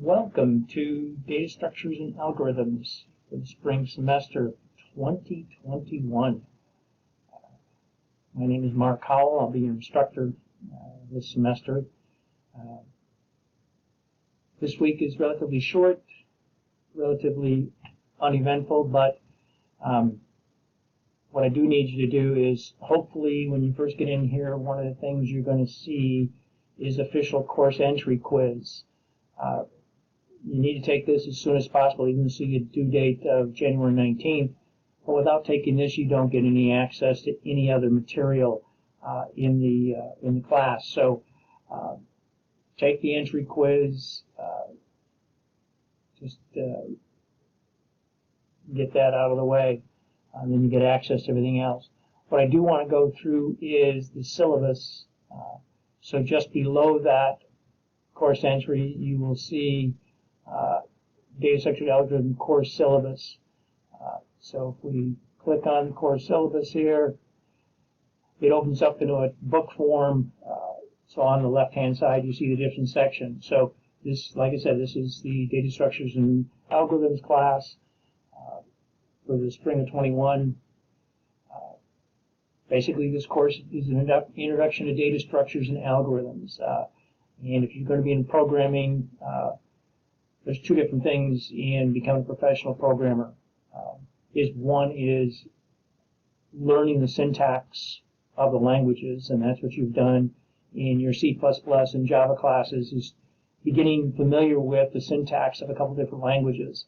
Welcome to Data Structures and Algorithms for the spring semester 2021. My name is Mark Howell. I'll be your instructor this semester. This week is relatively short, relatively uneventful, but what I do need you to do is, hopefully when you first get in here, one of the things you're going to see is official course entry quiz. You need to take this as soon as possible, even so you due date of January 19th. But without taking this, you don't get any access to any other material in the class. So take the entry quiz. Just get that out of the way, and then you get access to everything else. What I do want to go through is the syllabus. So just below that course entry, you will see Data Structured Algorithm course syllabus. So if we click on course syllabus here, it opens up into a book form. So on the left-hand side, you see the different sections. So this, like I said, this is the Data Structures and Algorithms class for the spring of 21. Basically, this course is an introduction to data structures and algorithms. And if you're going to be in programming, there's two different things in becoming a professional programmer. One is learning the syntax of the languages, and that's what you've done in your C++ and Java classes, is getting familiar with the syntax of a couple different languages.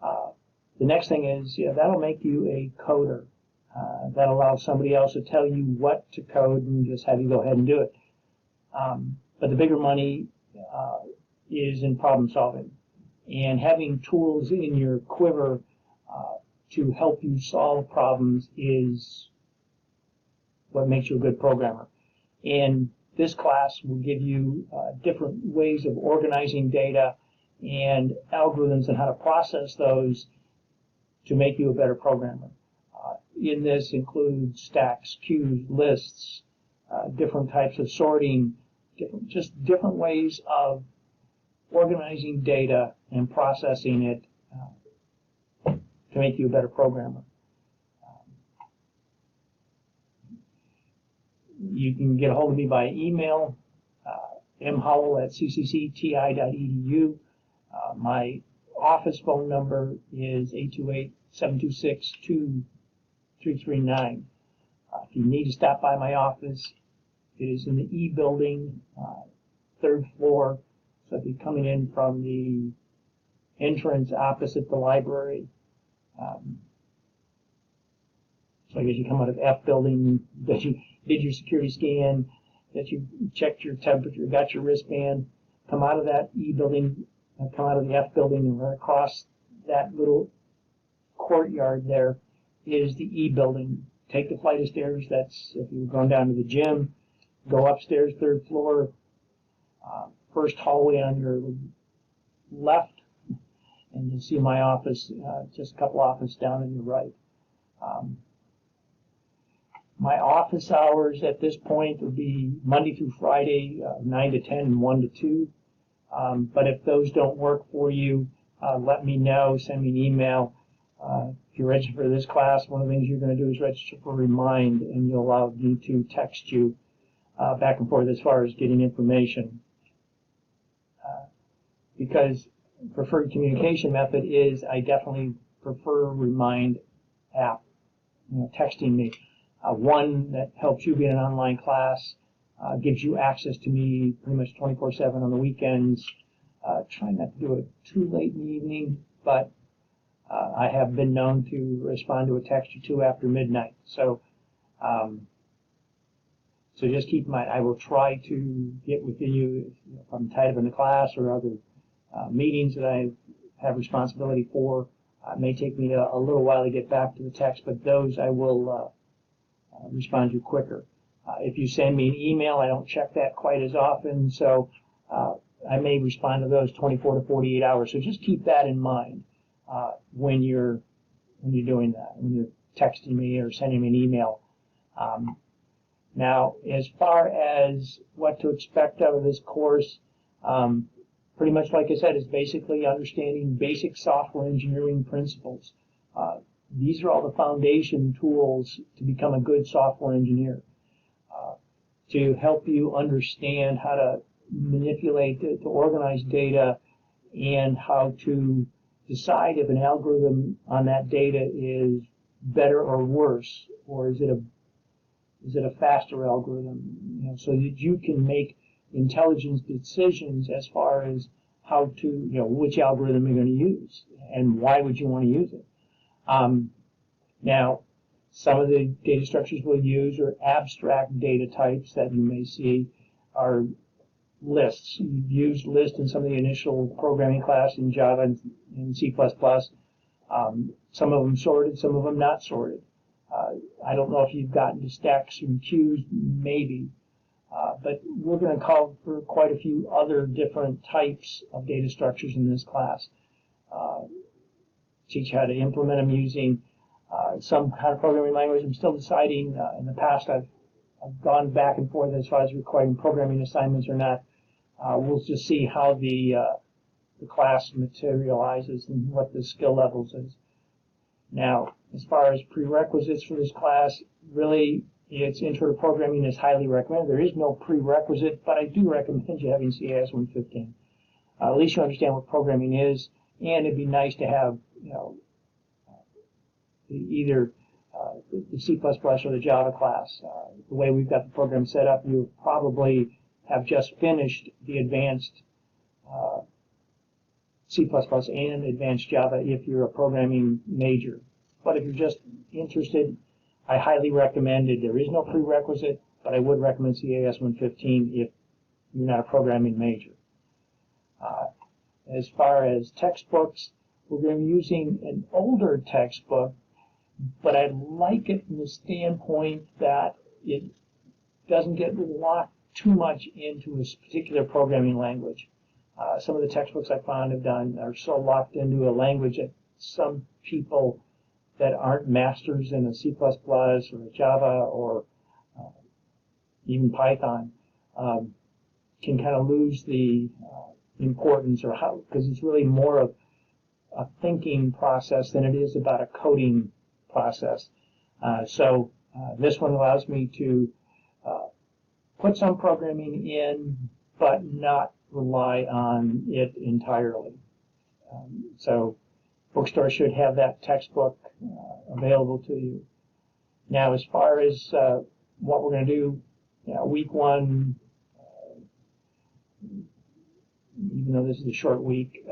The next thing is, that'll make you a coder. That allows somebody else to tell you what to code and just have you go ahead and do it. But the bigger money is in problem solving. And having tools in your quiver to help you solve problems is what makes you a good programmer. And this class will give you different ways of organizing data and algorithms and how to process those to make you a better programmer. In this includes stacks, queues, lists, different types of sorting, different ways of organizing data and processing it to make you a better programmer. You can get a hold of me by email, mhowell@cccti.edu. My office phone number is 828-726-2339. If you need to stop by my office, it is in the E building, 3rd floor. So if you're coming in from the entrance opposite the library, so I guess you come out of F building, that you did your security scan, that you checked your temperature, got your wristband, come out of that E building, come out of the F building, and run across that little courtyard there is the E building. Take the flight of stairs. That's if you're going down to the gym. Go upstairs, 3rd floor, first hallway on your left, and you'll see my office, just a couple offices down on your right. My office hours at this point would be Monday through Friday, 9 to 10 and 1 to 2. But if those don't work for you, let me know. Send me an email. If you're registered for this class, one of the things you're going to do is register for Remind, and you'll allow me to text you back and forth as far as getting information. Because preferred communication method is, I definitely prefer Remind app, texting me. One that helps you be in an online class, gives you access to me pretty much 24/7 on the weekends. Try not to do it too late in the evening, but I have been known to respond to a text or two after midnight. So just keep in mind, I will try to get within you if I'm tied up in the class or other meetings that I have responsibility for. It may take me a little while to get back to the text, but those I will respond to quicker. If you send me an email, I don't check that quite as often, so I may respond to those 24 to 48 hours. So just keep that in mind when you're doing that, when you're texting me or sending me an email. Now, as far as what to expect out of this course, pretty much like I said, is basically understanding basic software engineering principles. These are all the foundation tools to become a good software engineer, to help you understand how to manipulate, to organize data, and how to decide if an algorithm on that data is better or worse, or is it a faster algorithm, so that you can make intelligent decisions as far as how to, which algorithm you're going to use and why would you want to use it. Now, some of the data structures we'll use are abstract data types that you may see are lists. You've used list in some of the initial programming class in Java and C++. Some of them sorted, some of them not sorted. I don't know if you've gotten to stacks and queues, maybe. But we're going to call for quite a few other different types of data structures in this class. Teach how to implement them using some kind of programming language. I'm still deciding. In the past, I've gone back and forth as far as requiring programming assignments or not. We'll just see how the class materializes and what the skill levels is. Now, as far as prerequisites for this class, really, its intro to programming is highly recommended. There is no prerequisite, but I do recommend you having CSC249. At least you understand what programming is, and it'd be nice to have, either the C++ or the Java class. The way we've got the program set up, you probably have just finished the advanced C++ and advanced Java if you're a programming major. But if you're just interested, I highly recommend it. There is no prerequisite, but I would recommend CSC249 if you're not a programming major. As far as textbooks, we're going to be using an older textbook, but I like it from the standpoint that it doesn't get locked too much into a particular programming language. Some of the textbooks I found are so locked into a language that some people that aren't masters in a C++ or a Java or even Python can kind of lose the importance, or how, because it's really more of a thinking process than it is about a coding process. So this one allows me to put some programming in, but not rely on it entirely. So bookstores should have that textbook available to you. Now, as far as what we're going to do, week one, even though this is a short week,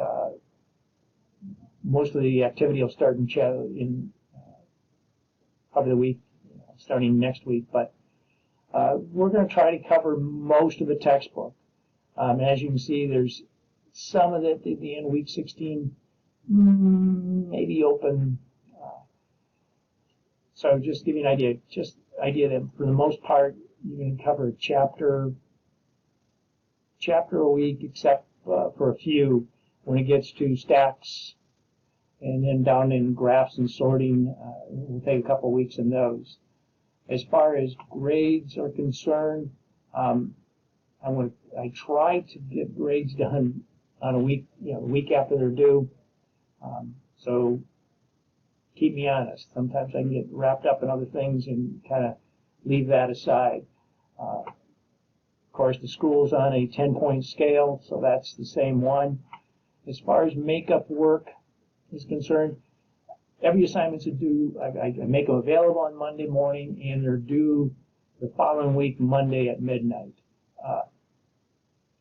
most of the activity will start in probably the week starting next week, but we're going to try to cover most of the textbook. As you can see, there's some of it at the end of week 16, maybe open. So just give you an idea, that for the most part, you're going to cover a chapter a week, except for a few when it gets to stacks, and then down in graphs and sorting, we'll take a couple of weeks in those. As far as grades are concerned, I try to get grades done on a week after they're due. So keep me honest. Sometimes I can get wrapped up in other things and kind of leave that aside. Of course, the school's on a 10-point scale, so that's the same one. As far as makeup work is concerned, every assignment's due. I make them available on Monday morning, and they're due the following week, Monday at midnight.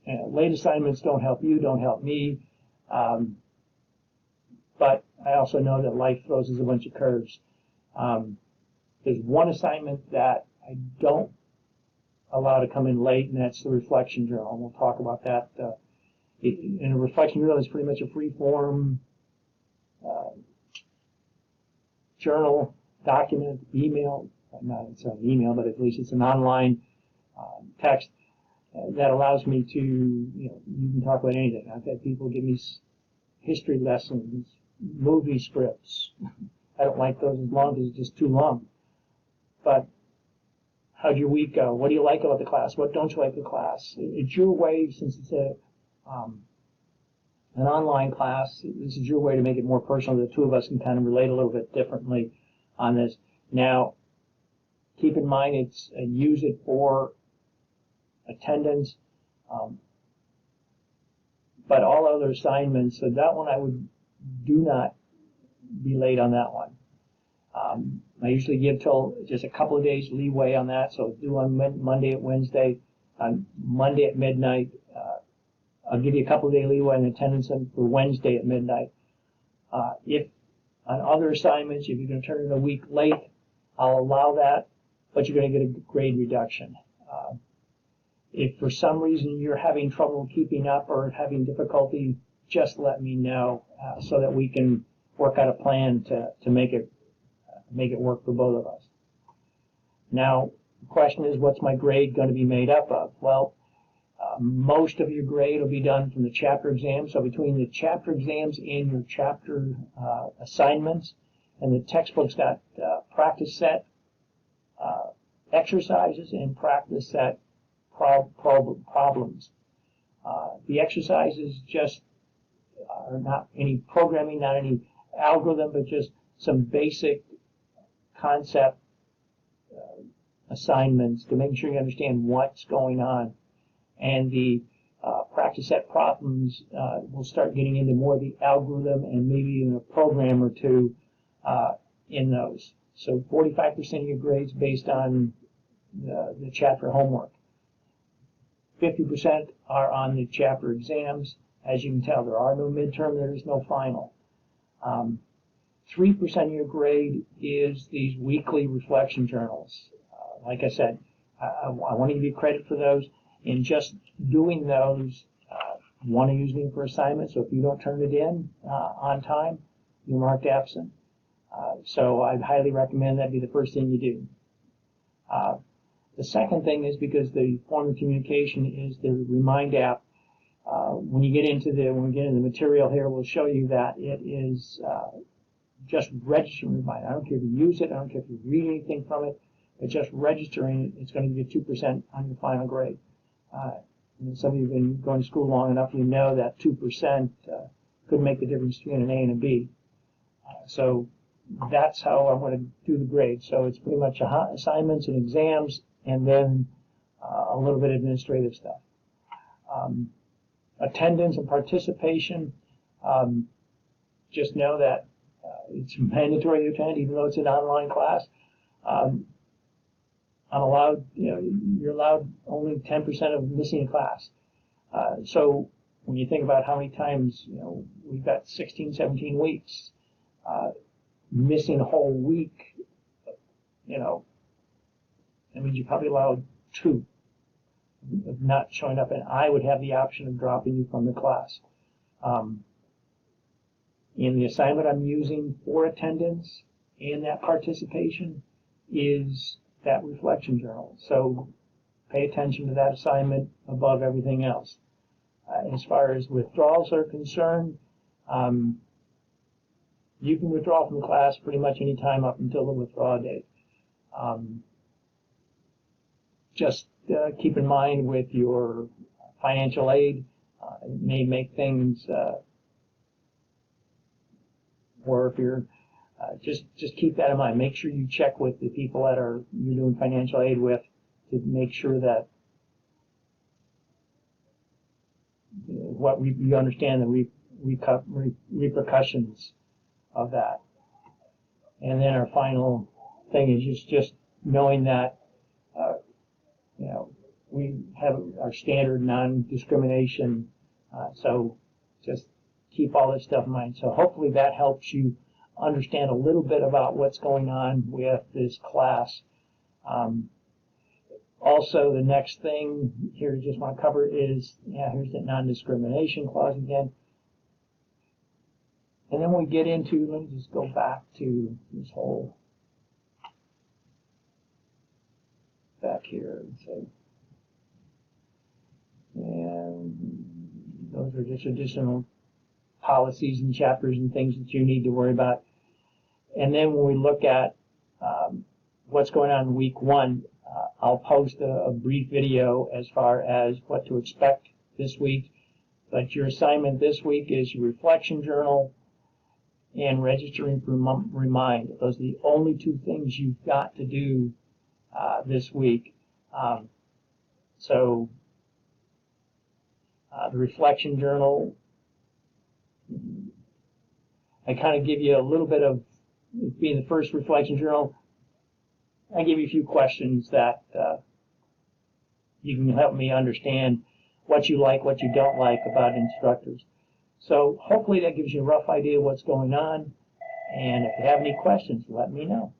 Late assignments don't help you, don't help me. But I also know that life throws us a bunch of curves. There's one assignment that I don't allow to come in late, and that's the reflection journal. And we'll talk about that. In a reflection journal, it's pretty much a free-form journal, document, email. It's not an email, but at least it's an online text that allows me to, you can talk about anything. I've had people give me history lessons, movie scripts. I don't like those as long as it's just too long. But how'd your week go? What do you like about the class? What don't you like the class? It's your way, since it's a an online class, this is your way to make it more personal. The two of us can kind of relate a little bit differently on this. Now, keep in mind, it's use it for attendance, but all other assignments, so that one I would do not be late on that one. I usually give till just a couple of days leeway on that, so due on Monday at Wednesday, on Monday at midnight. I'll give you a couple of day leeway on attendance for Wednesday at midnight. If on other assignments, if you're going to turn it a week late, I'll allow that, but you're going to get a grade reduction. If for some reason you're having trouble keeping up or having difficulty, just let me know so that we can work out a plan to make it work for both of us. Now, the question is, what's my grade going to be made up of? Well, most of your grade will be done from the chapter exams. So between the chapter exams and your chapter assignments, and the textbook's got practice set exercises and practice set problems. The exercises just are not any programming, not any algorithm, but just some basic concept assignments to make sure you understand what's going on. And the practice set problems will start getting into more of the algorithm and maybe even a program or two in those. So 45% of your grades based on the chapter homework. 50% are on the chapter exams. As you can tell, there are no midterm, there is no final. 3% of your grade is these weekly reflection journals. Like I said, I want to give you credit for those. In just doing those, want to use them for assignments, so if you don't turn it in on time, you're marked absent. So I'd highly recommend that be the first thing you do. The second thing is, because the form of communication is the Remind app. When we get into the material here, we'll show you that it is just register and remind. I don't care if you use it, I don't care if you read anything from it, but just registering it's going to give you 2% on your final grade. And some of you have been going to school long enough, you know that 2% could make the difference between an A and a B. So that's how I'm going to do the grade. So it's pretty much assignments and exams, and then a little bit of administrative stuff. Attendance and participation, just know that it's mandatory to attend, even though it's an online class. You're allowed only 10% of missing a class. So when you think about how many times, we've got 16, 17 weeks, missing a whole week, that means you're probably allowed 2 of not showing up, and I would have the option of dropping you from the class. In the assignment I'm using for attendance and that participation is that reflection journal. So pay attention to that assignment above everything else. As far as withdrawals are concerned, you can withdraw from class pretty much any time up until the withdrawal date. Just keep in mind with your financial aid, it may make things, or if you're, just keep that in mind. Make sure you check with the people that you're doing financial aid with to make sure that you understand the repercussions of that. And then our final thing is just knowing that we have our standard non-discrimination, so just keep all this stuff in mind. So hopefully that helps you understand a little bit about what's going on with this class. Also, the next thing here I just want to cover is, here's the non-discrimination clause again. And then we get into, let me just go back to this whole back here and say, and those are just additional policies and chapters and things that you need to worry about. And then when we look at what's going on in week 1, I'll post a brief video as far as what to expect this week. But your assignment this week is your reflection journal and registering for Remind. Those are the only two things you've got to do this week. So the reflection journal, I kind of give you a little bit of, being the first reflection journal, I give you a few questions that you can help me understand what you like, what you don't like about instructors. So hopefully that gives you a rough idea of what's going on. And if you have any questions, let me know.